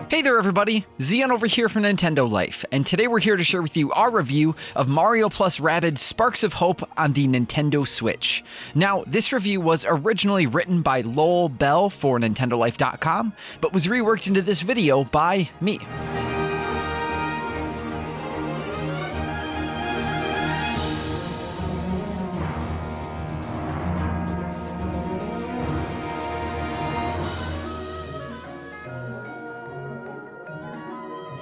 Hey there everybody, Zion over here from Nintendo Life, and today we're here to share with you our review of Mario plus Rabbids Sparks of Hope on the Nintendo Switch. Now, this review was originally written by Lowell Bell for NintendoLife.com, but was reworked into this video by me.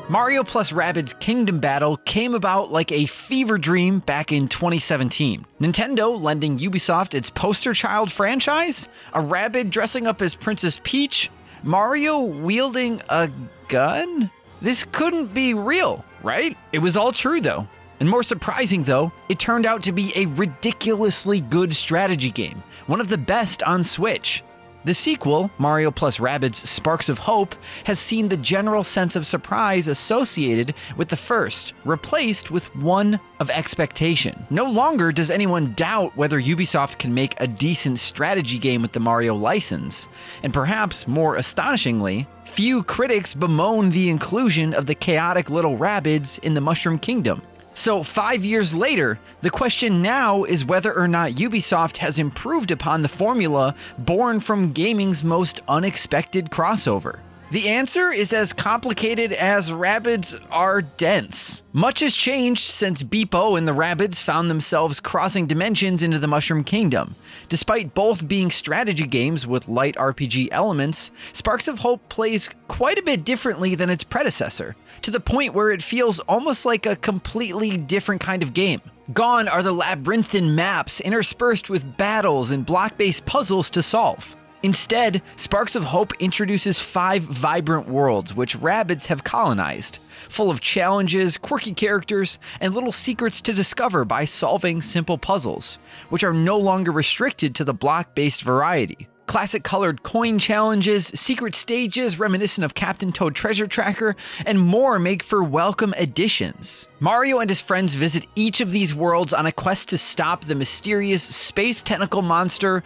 Mario plus Rabbids Kingdom Battle came about like a fever dream back in 2017. Nintendo lending Ubisoft its poster child franchise? A Rabbid dressing up as Princess Peach? Mario wielding a gun? This couldn't be real, right? It was all true though. And more surprising though, it turned out to be a ridiculously good strategy game, one of the best on Switch. The sequel, Mario plus Rabbids Sparks of Hope, has seen the general sense of surprise associated with the first replaced with one of expectation. No longer does anyone doubt whether Ubisoft can make a decent strategy game with the Mario license, and perhaps more astonishingly, few critics bemoan the inclusion of the chaotic little Rabbids in the Mushroom Kingdom. So 5 years later, the question now is whether or not Ubisoft has improved upon the formula born from gaming's most unexpected crossover. The answer is as complicated as Rabbids are dense. Much has changed since Beepo and the Rabbids found themselves crossing dimensions into the Mushroom Kingdom. Despite both being strategy games with light RPG elements, Sparks of Hope plays quite a bit differently than its predecessor, to the point where it feels almost like a completely different kind of game. Gone are the labyrinthine maps interspersed with battles and block-based puzzles to solve. Instead, Sparks of Hope introduces 5 vibrant worlds which Rabbids have colonized, full of challenges, quirky characters, and little secrets to discover by solving simple puzzles, which are no longer restricted to the block-based variety. Classic colored coin challenges, secret stages reminiscent of Captain Toad Treasure Tracker, and more make for welcome additions. Mario and his friends visit each of these worlds on a quest to stop the mysterious space tentacle monster,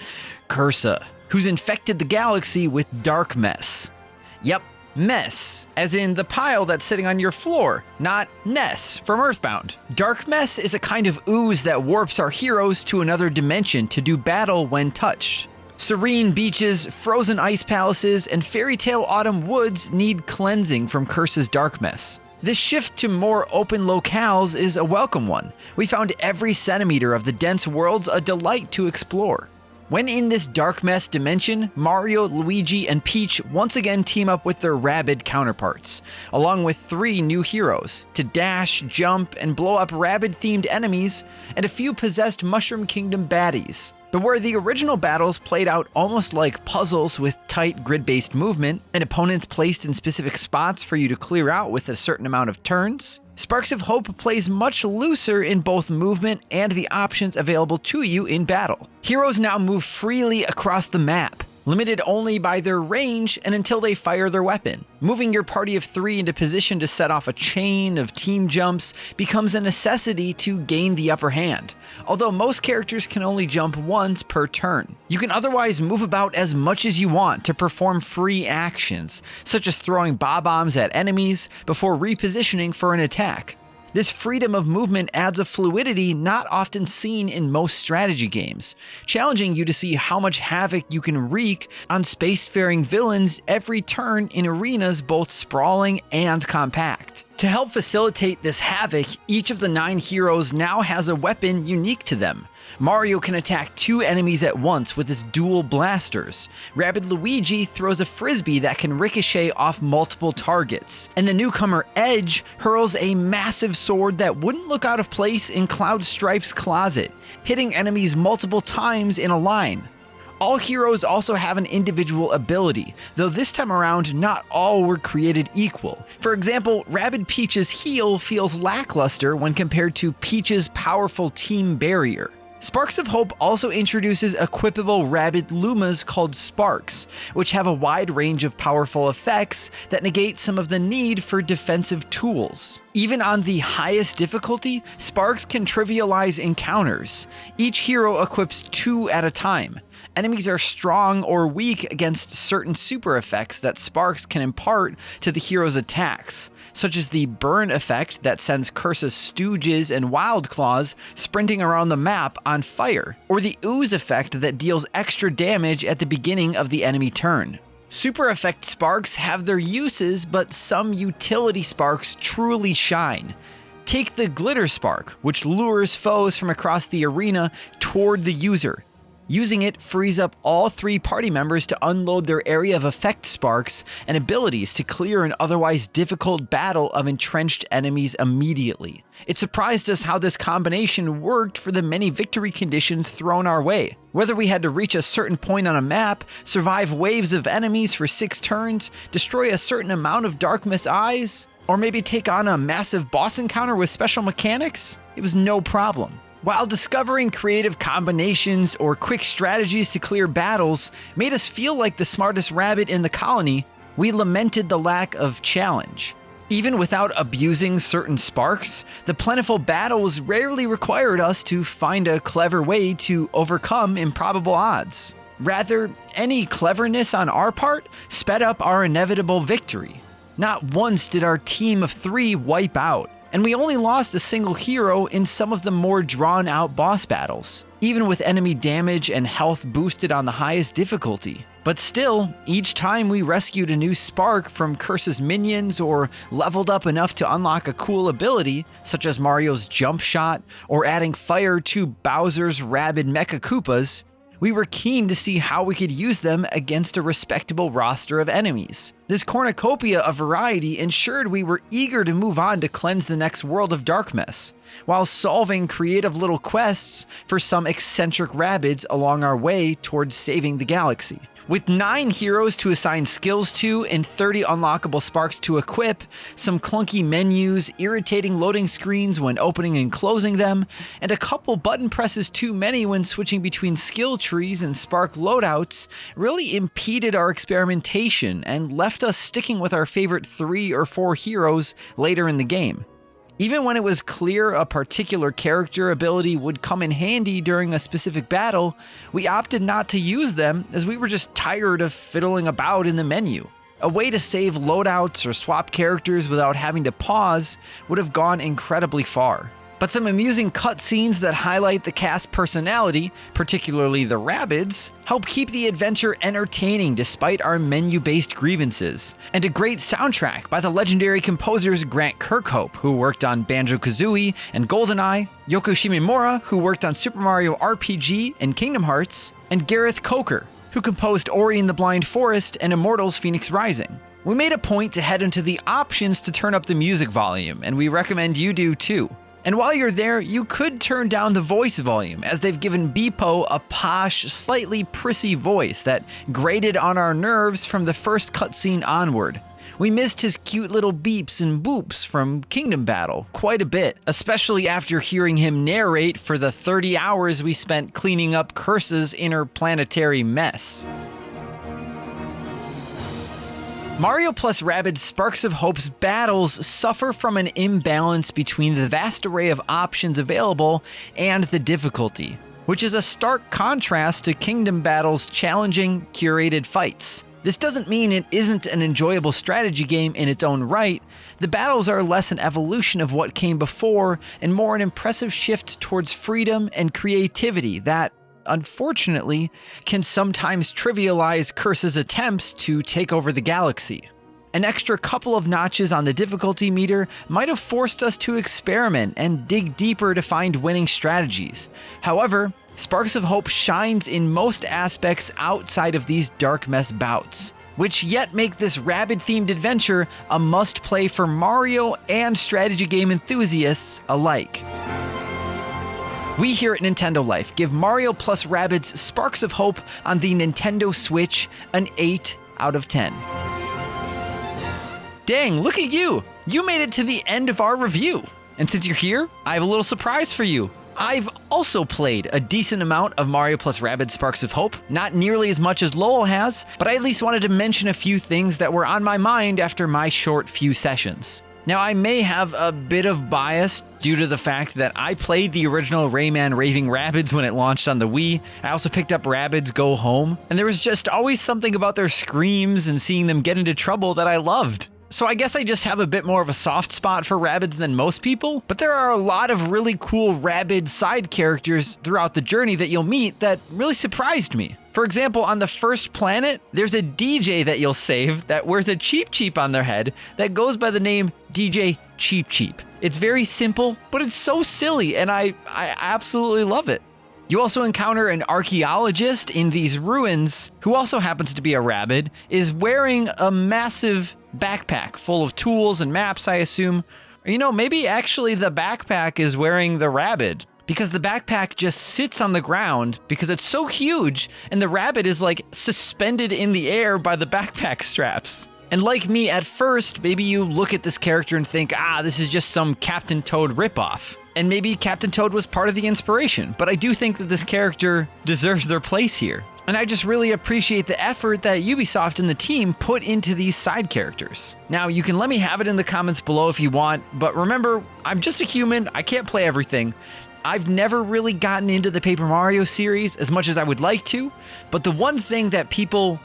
Cursa, who's infected the galaxy with dark mess. Yep, mess, as in the pile that's sitting on your floor, not Ness from Earthbound. Dark mess is a kind of ooze that warps our heroes to another dimension to do battle when touched. Serene beaches, frozen ice palaces, and fairy tale autumn woods need cleansing from Curse's dark mess. This shift to more open locales is a welcome one. We found every centimeter of the dense worlds a delight to explore. When in this dark mess dimension, Mario, Luigi, and Peach once again team up with their Rabbid counterparts, along with 3 new heroes, to dash, jump, and blow up Rabbid-themed enemies, and a few possessed Mushroom Kingdom baddies. But where the original battles played out almost like puzzles with tight grid-based movement, and opponents placed in specific spots for you to clear out with a certain amount of turns, Sparks of Hope plays much looser in both movement and the options available to you in battle. Heroes now move freely across the map, limited only by their range and until they fire their weapon. Moving your party of 3 into position to set off a chain of team jumps becomes a necessity to gain the upper hand, although most characters can only jump once per turn. You can otherwise move about as much as you want to perform free actions, such as throwing bob-ombs at enemies before repositioning for an attack. This freedom of movement adds a fluidity not often seen in most strategy games, challenging you to see how much havoc you can wreak on spacefaring villains every turn in arenas both sprawling and compact. To help facilitate this havoc, each of the 9 heroes now has a weapon unique to them. Mario can attack 2 enemies at once with his dual blasters. Rabbid Luigi throws a frisbee that can ricochet off multiple targets. And the newcomer Edge hurls a massive sword that wouldn't look out of place in Cloud Strife's closet, hitting enemies multiple times in a line. All heroes also have an individual ability, though this time around not all were created equal. For example, Rabbid Peach's heal feels lackluster when compared to Peach's powerful team barrier. Sparks of Hope also introduces equipable Rabbid Lumas called Sparks, which have a wide range of powerful effects that negate some of the need for defensive tools. Even on the highest difficulty, Sparks can trivialize encounters. Each hero equips 2 at a time, enemies are strong or weak against certain super effects that sparks can impart to the hero's attacks, such as the burn effect that sends Curse's Stooges and Wild Claws sprinting around the map on fire, or the ooze effect that deals extra damage at the beginning of the enemy turn. Super effect sparks have their uses, but some utility sparks truly shine. Take the glitter spark, which lures foes from across the arena toward the user. Using it frees up all 3 party members to unload their area of effect sparks and abilities to clear an otherwise difficult battle of entrenched enemies immediately. It surprised us how this combination worked for the many victory conditions thrown our way. Whether we had to reach a certain point on a map, survive waves of enemies for 6 turns, destroy a certain amount of Dark Mist eyes, or maybe take on a massive boss encounter with special mechanics, it was no problem. While discovering creative combinations or quick strategies to clear battles made us feel like the smartest rabbit in the colony, we lamented the lack of challenge. Even without abusing certain sparks, the plentiful battles rarely required us to find a clever way to overcome improbable odds. Rather, any cleverness on our part sped up our inevitable victory. Not once did our team of 3 wipe out, and we only lost a single hero in some of the more drawn-out boss battles, even with enemy damage and health boosted on the highest difficulty. But still, each time we rescued a new spark from Curse's minions or leveled up enough to unlock a cool ability, such as Mario's jump shot or adding fire to Bowser's Rabid Mecha Koopas, we were keen to see how we could use them against a respectable roster of enemies. This cornucopia of variety ensured we were eager to move on to cleanse the next world of Darkmess, while solving creative little quests for some eccentric Rabbids along our way towards saving the galaxy. With 9 heroes to assign skills to and 30 unlockable sparks to equip, some clunky menus, irritating loading screens when opening and closing them, and a couple button presses too many when switching between skill trees and spark loadouts really impeded our experimentation and left us sticking with our favorite 3 or 4 heroes later in the game. Even when it was clear a particular character ability would come in handy during a specific battle, we opted not to use them as we were just tired of fiddling about in the menu. A way to save loadouts or swap characters without having to pause would have gone incredibly far. But some amusing cutscenes that highlight the cast personality, particularly the Rabbids, help keep the adventure entertaining despite our menu-based grievances. And a great soundtrack by the legendary composers Grant Kirkhope, who worked on Banjo-Kazooie and GoldenEye, Yoko Shimomura, who worked on Super Mario RPG and Kingdom Hearts, and Gareth Coker, who composed Ori and the Blind Forest and Immortals Phoenix Rising. We made a point to head into the options to turn up the music volume, and we recommend you do too. And while you're there, you could turn down the voice volume, as they've given Beepo a posh, slightly prissy voice that grated on our nerves from the first cutscene onward. We missed his cute little beeps and boops from Kingdom Battle quite a bit, especially after hearing him narrate for the 30 hours we spent cleaning up Curse's interplanetary mess. Mario plus Rabbids Sparks of Hope's battles suffer from an imbalance between the vast array of options available and the difficulty, which is a stark contrast to Kingdom Battle's challenging, curated fights. This doesn't mean it isn't an enjoyable strategy game in its own right. The battles are less an evolution of what came before and more an impressive shift towards freedom and creativity that, unfortunately, can sometimes trivialize Curse's attempts to take over the galaxy. An extra couple of notches on the difficulty meter might have forced us to experiment and dig deeper to find winning strategies. However, Sparks of Hope shines in most aspects outside of these dark mess bouts, which yet make this Rabbid-themed adventure a must-play for Mario and strategy game enthusiasts alike. We here at Nintendo Life give Mario plus Rabbids Sparks of Hope on the Nintendo Switch an 8 out of 10. Dang, look at you! You made it to the end of our review. And since you're here, I have a little surprise for you. I've also played a decent amount of Mario plus Rabbids Sparks of Hope, not nearly as much as Lowell has, but I at least wanted to mention a few things that were on my mind after my short few sessions. Now, I may have a bit of bias due to the fact that I played the original Rayman Raving Rabbids when it launched on the Wii. I also picked up Rabbids Go Home, and there was just always something about their screams and seeing them get into trouble that I loved. So I guess I just have a bit more of a soft spot for Rabbids than most people, but there are a lot of really cool Rabbids side characters throughout the journey that you'll meet that really surprised me. For example, on the first planet, there's a DJ that you'll save that wears a Cheep Cheep on their head that goes by the name DJ Cheep Cheep. It's very simple, but it's so silly, and I absolutely love it. You also encounter an archaeologist in these ruins who also happens to be a Rabbid, is wearing a massive backpack full of tools and maps, I assume. Or, you know, maybe actually the backpack is wearing the Rabbid, because the backpack just sits on the ground because it's so huge, and the Rabbid is like suspended in the air by the backpack straps. And like me, at first, maybe you look at this character and think, this is just some Captain Toad ripoff. And maybe Captain Toad was part of the inspiration, but I do think that this character deserves their place here. And I just really appreciate the effort that Ubisoft and the team put into these side characters. Now, you can let me have it in the comments below if you want, but remember, I'm just a human, I can't play everything. I've never really gotten into the Paper Mario series as much as I would like to, but the one thing that people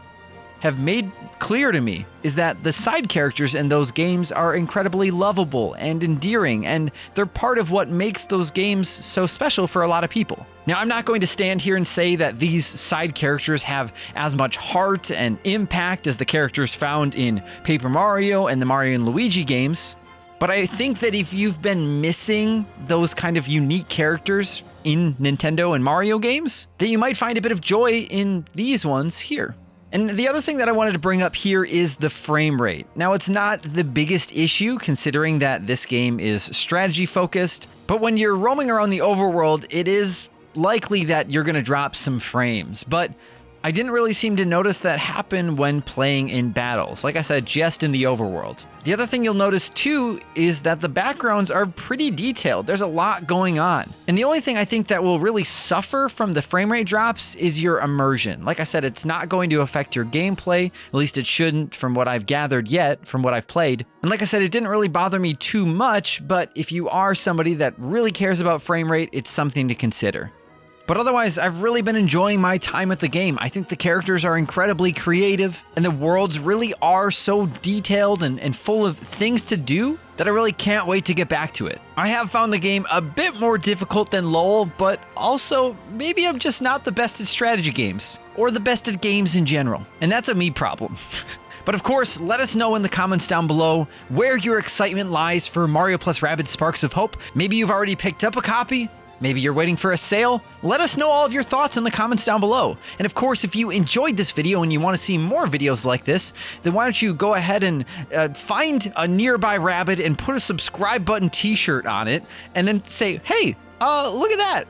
have made clear to me is that the side characters in those games are incredibly lovable and endearing, and they're part of what makes those games so special for a lot of people. Now, I'm not going to stand here and say that these side characters have as much heart and impact as the characters found in Paper Mario and the Mario and Luigi games, but I think that if you've been missing those kind of unique characters in Nintendo and Mario games, that you might find a bit of joy in these ones here. And the other thing that I wanted to bring up here is the frame rate. Now, it's not the biggest issue considering that this game is strategy focused, but when you're roaming around the overworld, it is likely that you're going to drop some frames. But I didn't really seem to notice that happen when playing in battles. Like I said, just in the overworld. The other thing you'll notice too is that the backgrounds are pretty detailed. There's a lot going on. And the only thing I think that will really suffer from the frame rate drops is your immersion. Like I said, it's not going to affect your gameplay. At least it shouldn't from what I've gathered yet, from what I've played. And like I said, it didn't really bother me too much, but if you are somebody that really cares about frame rate, it's something to consider. But otherwise, I've really been enjoying my time at the game. I think the characters are incredibly creative, and the worlds really are so detailed and full of things to do that I really can't wait to get back to it. I have found the game a bit more difficult than LoL, but also maybe I'm just not the best at strategy games, or the best at games in general, and that's a me problem. But of course, let us know in the comments down below where your excitement lies for Mario plus Rabbids Sparks of Hope. Maybe you've already picked up a copy. Maybe you're waiting for a sale? Let us know all of your thoughts in the comments down below. And of course, if you enjoyed this video and you want to see more videos like this, then why don't you go ahead and find a nearby Rabbid and put a subscribe button t-shirt on it, and then say, hey, look at that.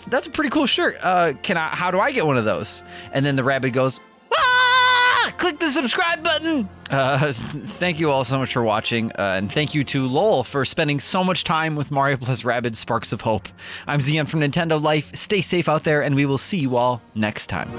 That's a pretty cool shirt. How do I get one of those? And then the Rabbid goes, click the subscribe button. Thank you all so much for watching, and thank you to LOL for spending so much time with Mario plus Rabbids Sparks of Hope. I'm Zion from Nintendo Life. Stay safe out there, and we will see you all next time.